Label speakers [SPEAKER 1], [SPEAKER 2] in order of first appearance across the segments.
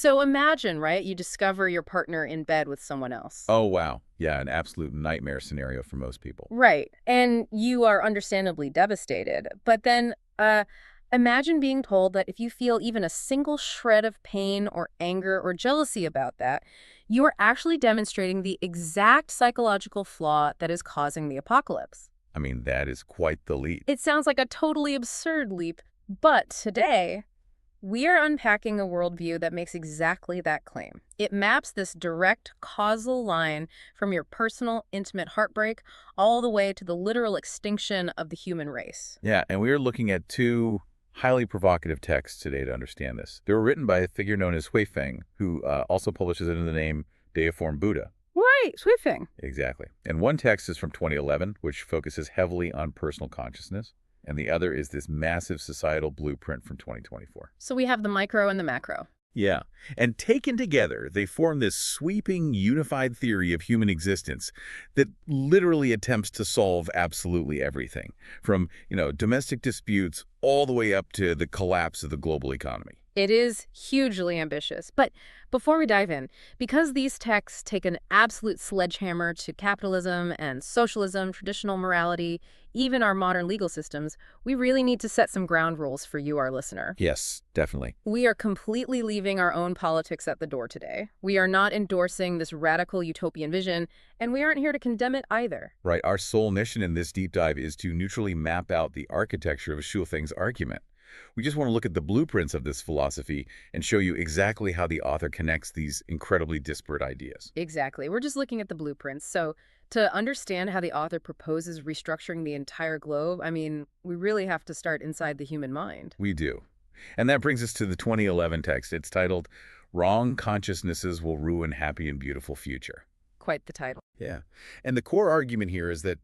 [SPEAKER 1] So imagine, right, you discover your partner in bed with someone else.
[SPEAKER 2] Oh, wow. Yeah, an absolute nightmare scenario for most people.
[SPEAKER 1] Right. And you are understandably devastated. But then imagine being told that if you feel even a single shred of pain or anger or jealousy about that, you are actually demonstrating the exact psychological flaw that is causing the apocalypse.
[SPEAKER 2] I mean, that is quite the leap.
[SPEAKER 1] It sounds like a totally absurd leap, but today we are unpacking a worldview that makes exactly that claim. It maps this direct causal line from your personal, intimate heartbreak all the way to the literal extinction of the human race.
[SPEAKER 2] Yeah, and we are looking at two highly provocative texts today to understand this. They were written by a figure known as Huifeng, who also publishes it under the name Deiform Buddha.
[SPEAKER 1] Right, sweeping.
[SPEAKER 2] Exactly. And one text is from 2011, which focuses heavily on personal consciousness, and the other is this massive societal blueprint from 2024.
[SPEAKER 1] So we have the micro and the macro.
[SPEAKER 2] Yeah, and taken together, they form this sweeping, unified theory of human existence that literally attempts to solve absolutely everything, from, domestic disputes all the way up to the collapse of the global economy.
[SPEAKER 1] It is hugely ambitious. But before we dive in, because these texts take an absolute sledgehammer to capitalism and socialism, traditional morality, even our modern legal systems, we really need to set some ground rules for you, our listener.
[SPEAKER 2] Yes, definitely.
[SPEAKER 1] We are completely leaving our own politics at the door today. We are not endorsing this radical utopian vision, and we aren't here to condemn it either.
[SPEAKER 2] Right, our sole mission in this deep dive is to neutrally map out the architecture of Shu Feng's argument. We just want to look at the blueprints of this philosophy and show you exactly how the author connects these incredibly disparate ideas.
[SPEAKER 1] Exactly. We're just looking at the blueprints. So to understand how the author proposes restructuring the entire globe, I mean, we really have to start inside the human mind.
[SPEAKER 2] We do. And that brings us to the 2011 text. It's titled, Wrong Consciousnesses Will Ruin Happy and Beautiful Future.
[SPEAKER 1] Quite the title.
[SPEAKER 2] Yeah. And the core argument here is that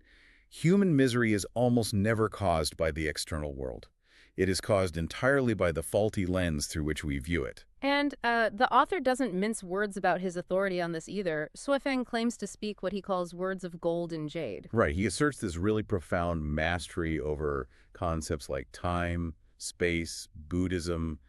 [SPEAKER 2] human misery is almost never caused by the external world. It is caused entirely by the faulty lens through which we view it.
[SPEAKER 1] And the author doesn't mince words about his authority on this either. Suifeng claims to speak what he calls words of gold and jade.
[SPEAKER 2] Right. He asserts this really profound mastery over concepts like time, space, Buddhism,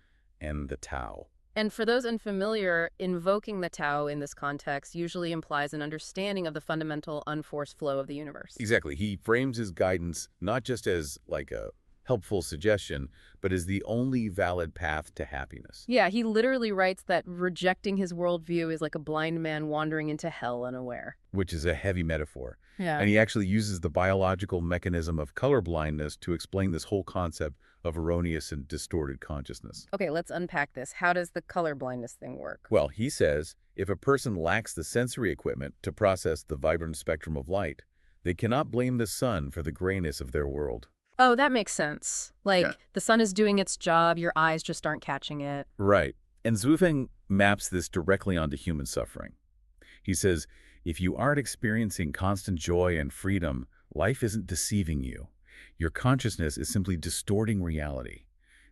[SPEAKER 2] and the Tao.
[SPEAKER 1] And for those unfamiliar, invoking the Tao in this context usually implies an understanding of the fundamental unforced flow of the universe.
[SPEAKER 2] Exactly. He frames his guidance not just as like a helpful suggestion, but as the only valid path to happiness.
[SPEAKER 1] Yeah, he literally writes that rejecting his worldview is like a blind man wandering into hell unaware.
[SPEAKER 2] Which is a heavy metaphor.
[SPEAKER 1] Yeah.
[SPEAKER 2] And he actually uses the biological mechanism of colorblindness to explain this whole concept of erroneous and distorted consciousness.
[SPEAKER 1] Okay, let's unpack this. How does the color blindness thing work?
[SPEAKER 2] Well, he says if a person lacks the sensory equipment to process the vibrant spectrum of light, they cannot blame the sun for the grayness of their world.
[SPEAKER 1] Oh, that makes sense. Like,
[SPEAKER 2] Yeah.
[SPEAKER 1] the sun is doing its job, your eyes just aren't catching it.
[SPEAKER 2] Right. And Zhuifeng maps this directly onto human suffering. He says, if you aren't experiencing constant joy and freedom, life isn't deceiving you. Your consciousness is simply distorting reality.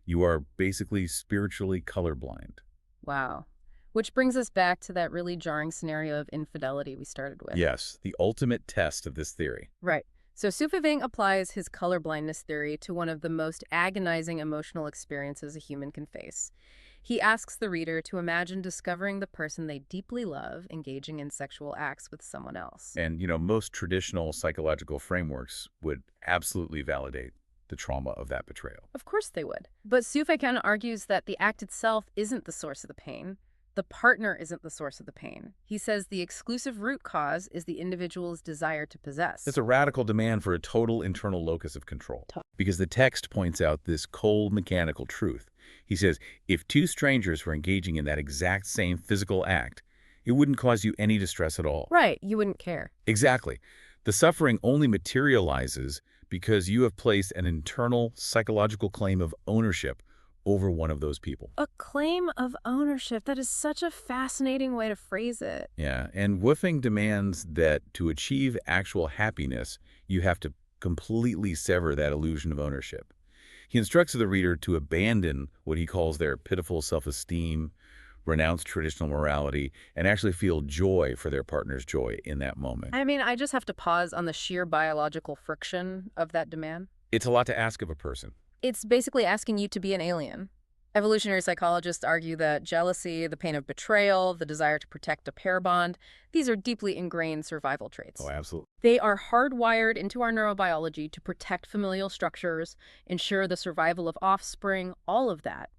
[SPEAKER 2] You are basically spiritually colorblind.
[SPEAKER 1] Wow. Which brings us back to that really jarring scenario of infidelity we started with.
[SPEAKER 2] Yes, the ultimate test of this theory.
[SPEAKER 1] Right. So Sufaving applies his colorblindness theory to one of the most agonizing emotional experiences a human can face. He asks the reader to imagine discovering the person they deeply love engaging in sexual acts with someone else.
[SPEAKER 2] And, most traditional psychological frameworks would absolutely validate the trauma of that betrayal.
[SPEAKER 1] Of course they would. But Sufeikan argues that the act itself isn't the source of the pain. The partner isn't the source of the pain. He says the exclusive root cause is the individual's desire to possess.
[SPEAKER 2] It's a radical demand for a total internal locus of control. Because the text points out this cold mechanical truth. He says, if two strangers were engaging in that exact same physical act, it wouldn't cause you any distress at all.
[SPEAKER 1] Right, you wouldn't care.
[SPEAKER 2] Exactly. The suffering only materializes because you have placed an internal psychological claim of ownership over one of those people.
[SPEAKER 1] A claim of ownership. That is such a fascinating way to phrase it.
[SPEAKER 2] Yeah, and Woofing demands that to achieve actual happiness, you have to completely sever that illusion of ownership. He instructs the reader to abandon what he calls their pitiful self-esteem, renounce traditional morality, and actually feel joy for their partner's joy in that moment.
[SPEAKER 1] I mean, I just have to pause on the sheer biological friction of that demand.
[SPEAKER 2] It's a lot to ask of a person.
[SPEAKER 1] It's basically asking you to be an alien, Evolutionary psychologists argue that jealousy, the pain of betrayal, the desire to protect a pair bond, these are deeply ingrained survival
[SPEAKER 2] Oh,
[SPEAKER 1] traits.
[SPEAKER 2] absolutely.
[SPEAKER 1] They are hardwired into our neurobiology to protect familial structures, ensure the survival of offspring, all of that.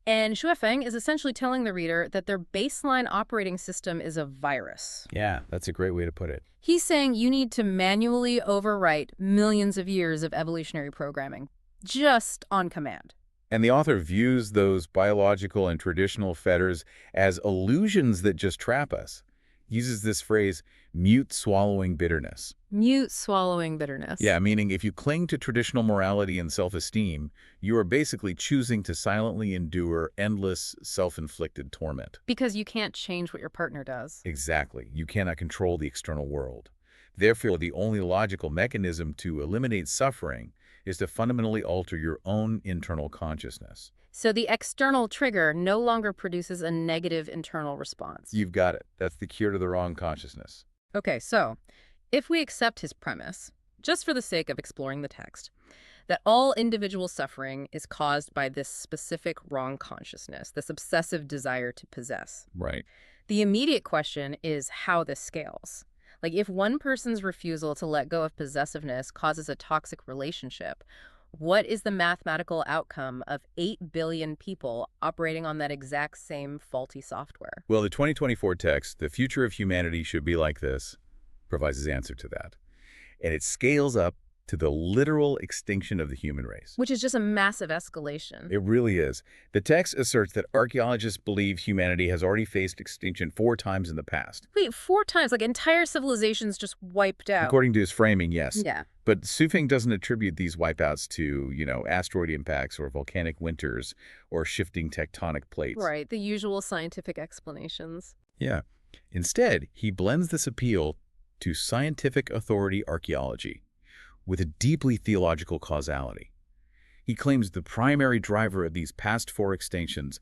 [SPEAKER 1] And Shuefeng is essentially telling the reader that their baseline operating system is a virus.
[SPEAKER 2] Yeah, that's a great way to put it.
[SPEAKER 1] He's saying you need to manually overwrite millions of years of evolutionary programming, just on command.
[SPEAKER 2] And the author views those biological and traditional fetters as illusions that just trap us. He uses this phrase, mute swallowing bitterness.
[SPEAKER 1] Mute swallowing bitterness.
[SPEAKER 2] Yeah, meaning if you cling to traditional morality and self-esteem, you are basically choosing to silently endure endless self-inflicted torment.
[SPEAKER 1] Because you can't change what your partner does.
[SPEAKER 2] Exactly. You cannot control the external world. Therefore, the only logical mechanism to eliminate suffering is to fundamentally alter your own internal consciousness.
[SPEAKER 1] So the external trigger no longer produces a negative internal response.
[SPEAKER 2] You've got it. That's the cure to the wrong consciousness.
[SPEAKER 1] Okay, so if we accept his premise, just for the sake of exploring the text, that all individual suffering is caused by this specific wrong consciousness, this obsessive desire to possess,
[SPEAKER 2] Right.
[SPEAKER 1] the immediate question is how this scales. Like, if one person's refusal to let go of possessiveness causes a toxic relationship, what is the mathematical outcome of 8 billion people operating on that exact same faulty software?
[SPEAKER 2] Well, the 2024 text, The Future of Humanity Should Be Like This, provides his answer to that. And it scales up to the literal extinction of the human race.
[SPEAKER 1] Which is just a massive escalation.
[SPEAKER 2] It really is. The text asserts that archaeologists believe humanity has already faced extinction 4 times in the past.
[SPEAKER 1] Wait, 4 times? Like entire civilizations just wiped out?
[SPEAKER 2] According to his framing, yes.
[SPEAKER 1] Yeah.
[SPEAKER 2] But Sufing doesn't attribute these wipeouts to, asteroid impacts or volcanic winters or shifting tectonic plates.
[SPEAKER 1] Right, the usual scientific explanations.
[SPEAKER 2] Yeah. Instead, he blends this appeal to scientific authority archaeology with a deeply theological causality. He claims the primary driver of these past 4 extinctions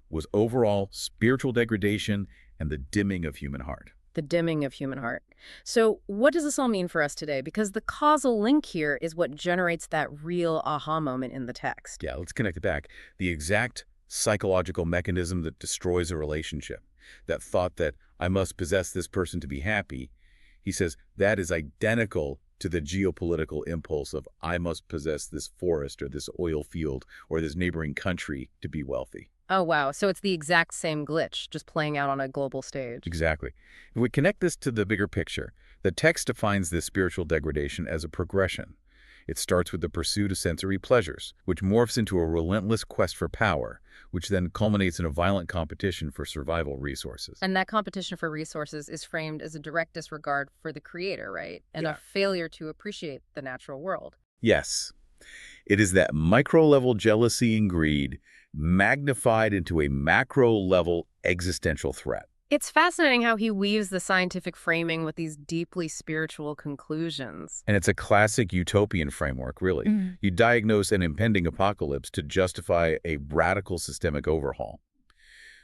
[SPEAKER 2] was overall spiritual degradation and the dimming of human heart.
[SPEAKER 1] The dimming of human heart. So what does this all mean for us today? Because the causal link here is what generates that real aha moment in the text.
[SPEAKER 2] Yeah, let's connect it back. The exact psychological mechanism that destroys a relationship, that thought that I must possess this person to be happy, he says that is identical to the geopolitical impulse of I must possess this forest or this oil field or this neighboring country to be wealthy.
[SPEAKER 1] Oh, wow. So it's the exact same glitch, just playing out on a global stage.
[SPEAKER 2] Exactly. If we connect this to the bigger picture, the text defines this spiritual degradation as a progression. It starts with the pursuit of sensory pleasures, which morphs into a relentless quest for power, which then culminates in a violent competition for survival resources.
[SPEAKER 1] And that competition for resources is framed as a direct disregard for the creator, right? And
[SPEAKER 2] Yeah.
[SPEAKER 1] a failure to appreciate the natural world.
[SPEAKER 2] Yes, it is that micro-level jealousy and greed magnified into a macro-level existential threat.
[SPEAKER 1] It's fascinating how he weaves the scientific framing with these deeply spiritual conclusions.
[SPEAKER 2] And it's a classic utopian framework, really. You diagnose an impending apocalypse to justify a radical systemic overhaul.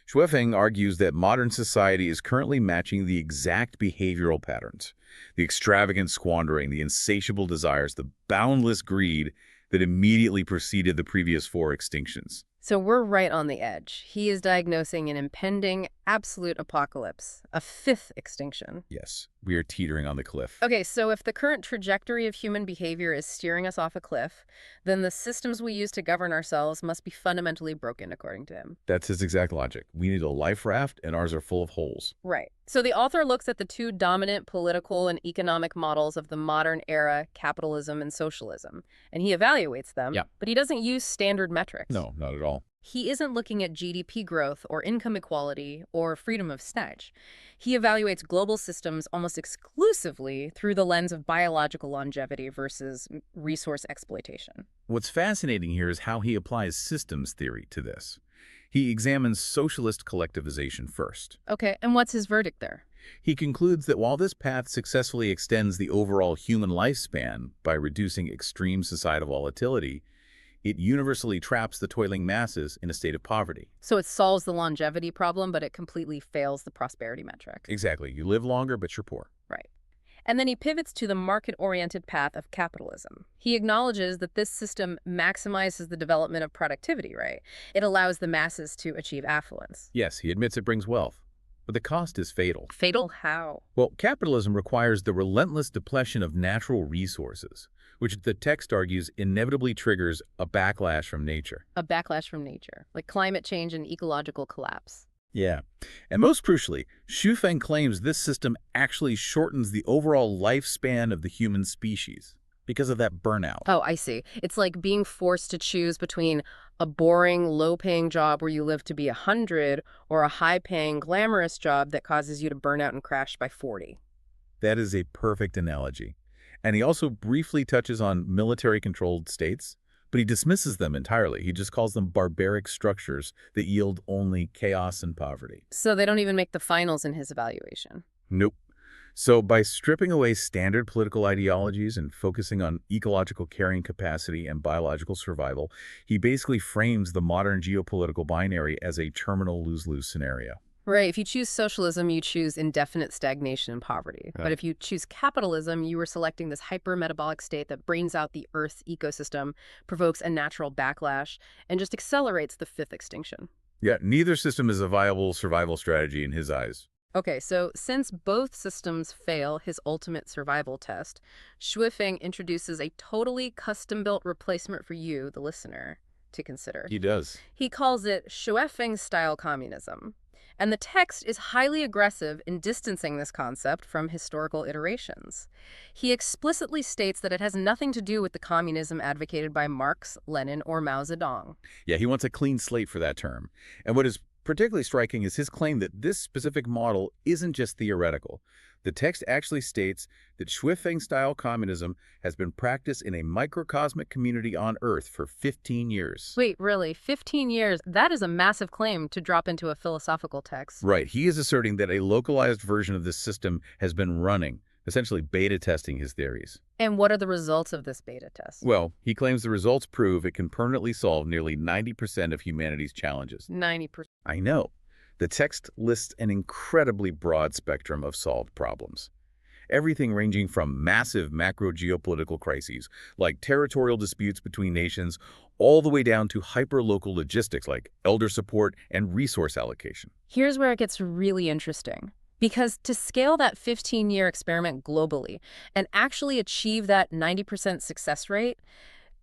[SPEAKER 2] Shuefeng argues that modern society is currently matching the exact behavioral patterns, the extravagant squandering, the insatiable desires, the boundless greed that immediately preceded the previous 4 extinctions.
[SPEAKER 1] So we're right on the edge. He is diagnosing an impending absolute apocalypse, a 5th extinction.
[SPEAKER 2] Yes, we are teetering on the cliff.
[SPEAKER 1] Okay, so if the current trajectory of human behavior is steering us off a cliff, then the systems we use to govern ourselves must be fundamentally broken, according to him.
[SPEAKER 2] That's his exact logic. We need a life raft, and ours are full of holes.
[SPEAKER 1] Right. So the author looks at the 2 dominant political and economic models of the modern era, capitalism and socialism, and he evaluates them,
[SPEAKER 2] Yeah.
[SPEAKER 1] but he doesn't use standard metrics.
[SPEAKER 2] No, not at all.
[SPEAKER 1] He isn't looking at GDP growth or income equality or freedom of speech. He evaluates global systems almost exclusively through the lens of biological longevity versus resource exploitation.
[SPEAKER 2] What's fascinating here is how he applies systems theory to this. He examines socialist collectivization first.
[SPEAKER 1] Okay, and what's his verdict there?
[SPEAKER 2] He concludes that while this path successfully extends the overall human lifespan by reducing extreme societal volatility, it universally traps the toiling masses in a state of poverty.
[SPEAKER 1] So it solves the longevity problem, but it completely fails the prosperity metric.
[SPEAKER 2] Exactly. You live longer, but you're poor.
[SPEAKER 1] Right. And then he pivots to the market-oriented path of capitalism. He acknowledges that this system maximizes the development of productivity, right? It allows the masses to achieve affluence.
[SPEAKER 2] Yes, he admits it brings wealth, but the cost is fatal.
[SPEAKER 1] Fatal how?
[SPEAKER 2] Well, capitalism requires the relentless depletion of natural resources, which the text argues inevitably triggers a backlash from nature.
[SPEAKER 1] A backlash from nature, like climate change and ecological collapse.
[SPEAKER 2] Yeah. And most crucially, Xu Feng claims this system actually shortens the overall lifespan of the human species because of that burnout.
[SPEAKER 1] Oh, I see. It's like being forced to choose between a boring, low-paying job where you live to be 100 or a high-paying, glamorous job that causes you to burn out and crash by 40.
[SPEAKER 2] That is a perfect analogy. And he also briefly touches on military-controlled states, but he dismisses them entirely. He just calls them barbaric structures that yield only chaos and poverty.
[SPEAKER 1] So they don't even make the finals in his evaluation.
[SPEAKER 2] Nope. So by stripping away standard political ideologies and focusing on ecological carrying capacity and biological survival, he basically frames the modern geopolitical binary as a terminal lose-lose scenario.
[SPEAKER 1] Right. If you choose socialism, you choose indefinite stagnation and poverty.
[SPEAKER 2] Right.
[SPEAKER 1] But if you choose capitalism, you are selecting this hyper-metabolic state that brains out the Earth's ecosystem, provokes a natural backlash, and just accelerates the fifth extinction.
[SPEAKER 2] Yeah, neither system is a viable survival strategy in his eyes.
[SPEAKER 1] Okay, so since both systems fail his ultimate survival test, Shuifeng introduces a totally custom-built replacement for you, the listener, to consider.
[SPEAKER 2] He does.
[SPEAKER 1] He calls it Shuifeng-style communism. And the text is highly aggressive in distancing this concept from historical iterations. He explicitly states that it has nothing to do with the communism advocated by Marx, Lenin, or Mao Zedong.
[SPEAKER 2] Yeah, he wants a clean slate for that term. And what is particularly striking is his claim that this specific model isn't just theoretical. The text actually states that Shuifeng-style communism has been practiced in a microcosmic community on Earth for 15 years.
[SPEAKER 1] Wait, really? 15 years? That is a massive claim to drop into a philosophical text.
[SPEAKER 2] Right. He is asserting that a localized version of this system has been running, essentially beta testing his theories.
[SPEAKER 1] And what are the results of this beta test?
[SPEAKER 2] Well, he claims the results prove it can permanently solve nearly 90% of humanity's challenges.
[SPEAKER 1] 90%.
[SPEAKER 2] I know. The text lists an incredibly broad spectrum of solved problems. Everything ranging from massive macro-geopolitical crises, like territorial disputes between nations, all the way down to hyper-local logistics like elder support and resource allocation.
[SPEAKER 1] Here's where it gets really interesting. Because to scale that 15-year experiment globally and actually achieve that 90% success rate,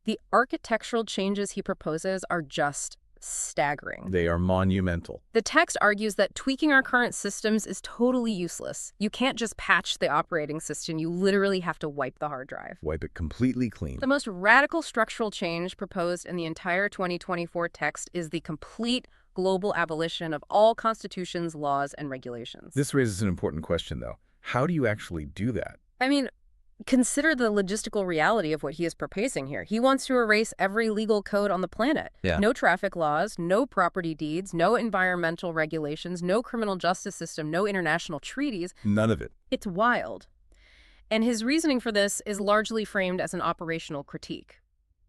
[SPEAKER 1] the architectural changes he proposes are just staggering.
[SPEAKER 2] They are monumental.
[SPEAKER 1] The text argues that tweaking our current systems is totally useless. You can't just patch the operating system. You literally have to wipe the hard drive.
[SPEAKER 2] Wipe it completely clean.
[SPEAKER 1] The most radical structural change proposed in the entire 2024 text is the complete global abolition of all constitutions, laws, and regulations.
[SPEAKER 2] This raises an important question, though. How do you actually do that?
[SPEAKER 1] I mean, consider the logistical reality of what he is proposing here. He wants to erase every legal code on the planet.
[SPEAKER 2] Yeah.
[SPEAKER 1] No traffic laws, no property deeds, no environmental regulations, no criminal justice system, no international treaties.
[SPEAKER 2] None of it.
[SPEAKER 1] It's wild. And his reasoning for this is largely framed as an operational critique.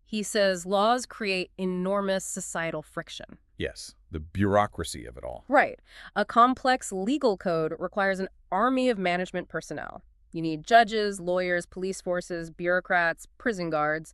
[SPEAKER 1] He says laws create enormous societal friction.
[SPEAKER 2] Yes, the bureaucracy of it all.
[SPEAKER 1] Right. A complex legal code requires an army of management personnel. You need judges, lawyers, police forces, bureaucrats, prison guards.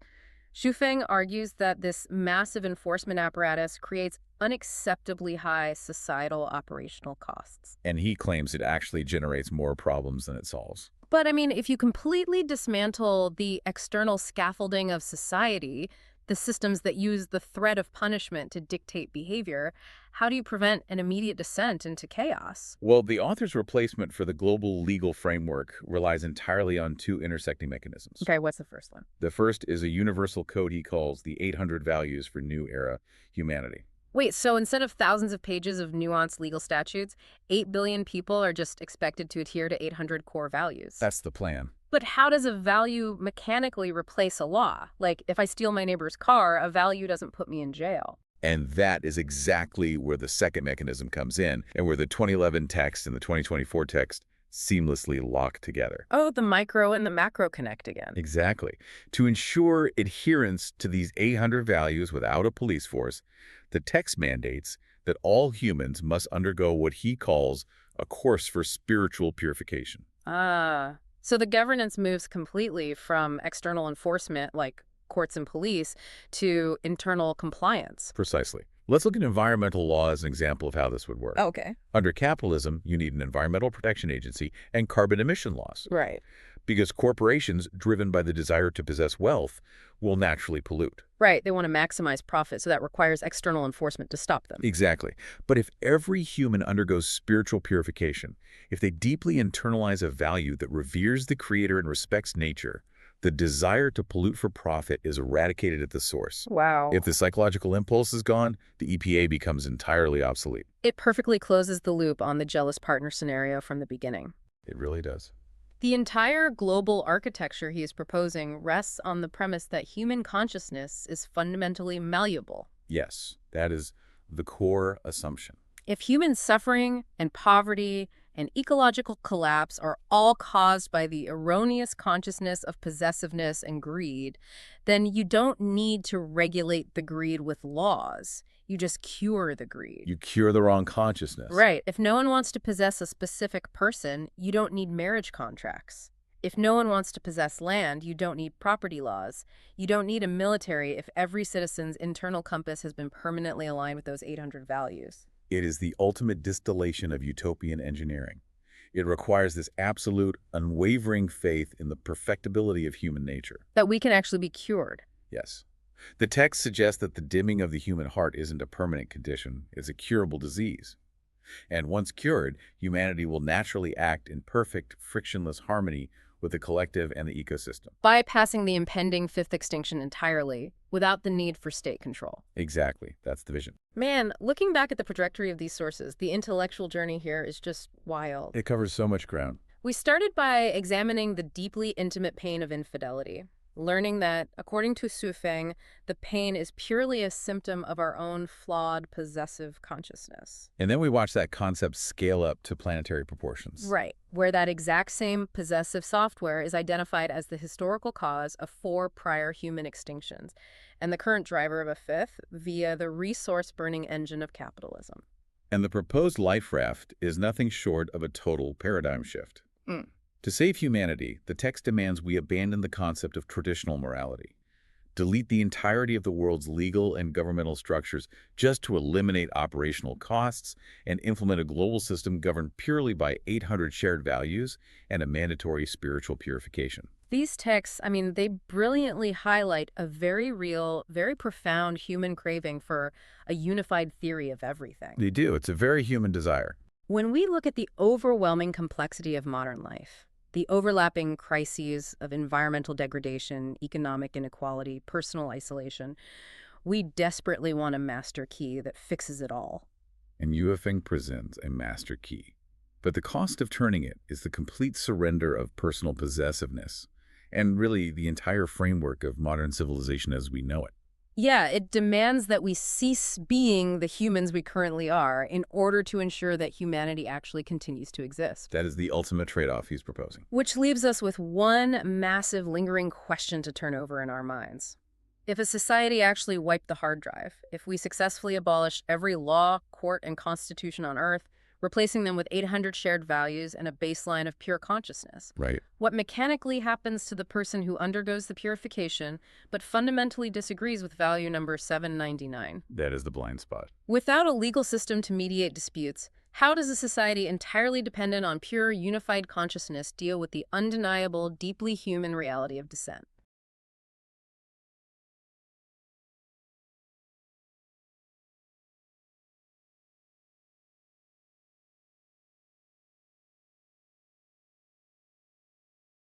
[SPEAKER 1] Shuifeng argues that this massive enforcement apparatus creates unacceptably high societal operational costs.
[SPEAKER 2] And he claims it actually generates more problems than it solves.
[SPEAKER 1] But I mean, if you completely dismantle the external scaffolding of society, the systems that use the threat of punishment to dictate behavior, how do you prevent an immediate descent into chaos?
[SPEAKER 2] Well, the author's replacement for the global legal framework relies entirely on two intersecting mechanisms.
[SPEAKER 1] Okay, what's the first one?
[SPEAKER 2] The first is a universal code he calls the 800 Values for New Era Humanity.
[SPEAKER 1] Wait, so instead of thousands of pages of nuanced legal statutes, 8 billion people are just expected to adhere to 800 core values?
[SPEAKER 2] That's the plan.
[SPEAKER 1] But how does a value mechanically replace a law? Like, if I steal my neighbor's car, a value doesn't put me in jail.
[SPEAKER 2] And that is exactly where the second mechanism comes in, and where the 2011 text and the 2024 text seamlessly lock together.
[SPEAKER 1] Oh, the micro and the macro connect again.
[SPEAKER 2] Exactly. To ensure adherence to these 800 values without a police force, the text mandates that all humans must undergo what he calls a course for spiritual purification.
[SPEAKER 1] Ah, So the governance moves completely from external enforcement, like courts and police, to internal compliance.
[SPEAKER 2] Precisely. Let's look at environmental law as an example of how this would work.
[SPEAKER 1] Okay.
[SPEAKER 2] Under capitalism, you need an environmental protection agency and carbon emission laws,
[SPEAKER 1] Right.
[SPEAKER 2] because corporations, driven by the desire to possess wealth, will naturally pollute.
[SPEAKER 1] Right. They want to maximize profit, so that requires external enforcement to stop them.
[SPEAKER 2] Exactly. But if every human undergoes spiritual purification, if they deeply internalize a value that reveres the Creator and respects nature, the desire to pollute for profit is eradicated at the source.
[SPEAKER 1] Wow.
[SPEAKER 2] If the psychological impulse is gone, the EPA becomes entirely obsolete.
[SPEAKER 1] It perfectly closes the loop on the jealous partner scenario from the beginning.
[SPEAKER 2] It really does.
[SPEAKER 1] The entire global architecture he is proposing rests on the premise that human consciousness is fundamentally malleable.
[SPEAKER 2] Yes, that is the core assumption.
[SPEAKER 1] If human suffering and poverty and ecological collapse are all caused by the erroneous consciousness of possessiveness and greed, then you don't need to regulate the greed with laws. You just cure the greed.
[SPEAKER 2] You cure the wrong consciousness.
[SPEAKER 1] Right. If no one wants to possess a specific person, you don't need marriage contracts. If no one wants to possess land, you don't need property laws. You don't need a military if every citizen's internal compass has been permanently aligned with those 800 values.
[SPEAKER 2] It is the ultimate distillation of utopian engineering. It requires this absolute, unwavering faith in the perfectibility of human nature.
[SPEAKER 1] That we can actually be cured.
[SPEAKER 2] Yes. The text suggests that the dimming of the human heart isn't a permanent condition, it's a curable disease. And once cured, humanity will naturally act in perfect, frictionless harmony with the collective and the ecosystem.
[SPEAKER 1] Bypassing the impending fifth extinction entirely, without the need for state control.
[SPEAKER 2] Exactly. That's the vision.
[SPEAKER 1] Man, looking back at the trajectory of these sources, the intellectual journey here is just wild.
[SPEAKER 2] It covers so much ground.
[SPEAKER 1] We started by examining the deeply intimate pain of infidelity, learning that, according to Su Feng, the pain is purely a symptom of our own flawed, possessive consciousness.
[SPEAKER 2] And then we watch that concept scale up to planetary proportions.
[SPEAKER 1] Right, where that exact same possessive software is identified as the historical cause of 4 prior human extinctions, and the current driver of a 5th via the resource-burning engine of capitalism.
[SPEAKER 2] And the proposed life raft is nothing short of a total paradigm shift.
[SPEAKER 1] Mm.
[SPEAKER 2] To save humanity, the text demands we abandon the concept of traditional morality, delete the entirety of the world's legal and governmental structures just to eliminate operational costs, and implement a global system governed purely by 800 shared values and a mandatory spiritual purification.
[SPEAKER 1] These texts, they brilliantly highlight a very real, very profound human craving for a unified theory of everything.
[SPEAKER 2] They do. It's a very human desire.
[SPEAKER 1] When we look at the overwhelming complexity of modern life, the overlapping crises of environmental degradation, economic inequality, personal isolation, we desperately want a master key that fixes it all.
[SPEAKER 2] And Yuefeng presents a master key. But the cost of turning it is the complete surrender of personal possessiveness, and really the entire framework of modern civilization as we know it.
[SPEAKER 1] Yeah, it demands that we cease being the humans we currently are in order to ensure that humanity actually continues to exist.
[SPEAKER 2] That is the ultimate trade-off he's proposing.
[SPEAKER 1] Which leaves us with one massive lingering question to turn over in our minds. If a society actually wiped the hard drive, if we successfully abolished every law, court, and constitution on Earth, replacing them with 800 shared values and a baseline of pure consciousness.
[SPEAKER 2] Right.
[SPEAKER 1] What mechanically happens to the person who undergoes the purification, but fundamentally disagrees with value number 799?
[SPEAKER 2] That is the blind spot.
[SPEAKER 1] Without a legal system to mediate disputes, how does a society entirely dependent on pure, unified consciousness deal with the undeniable, deeply human reality of dissent?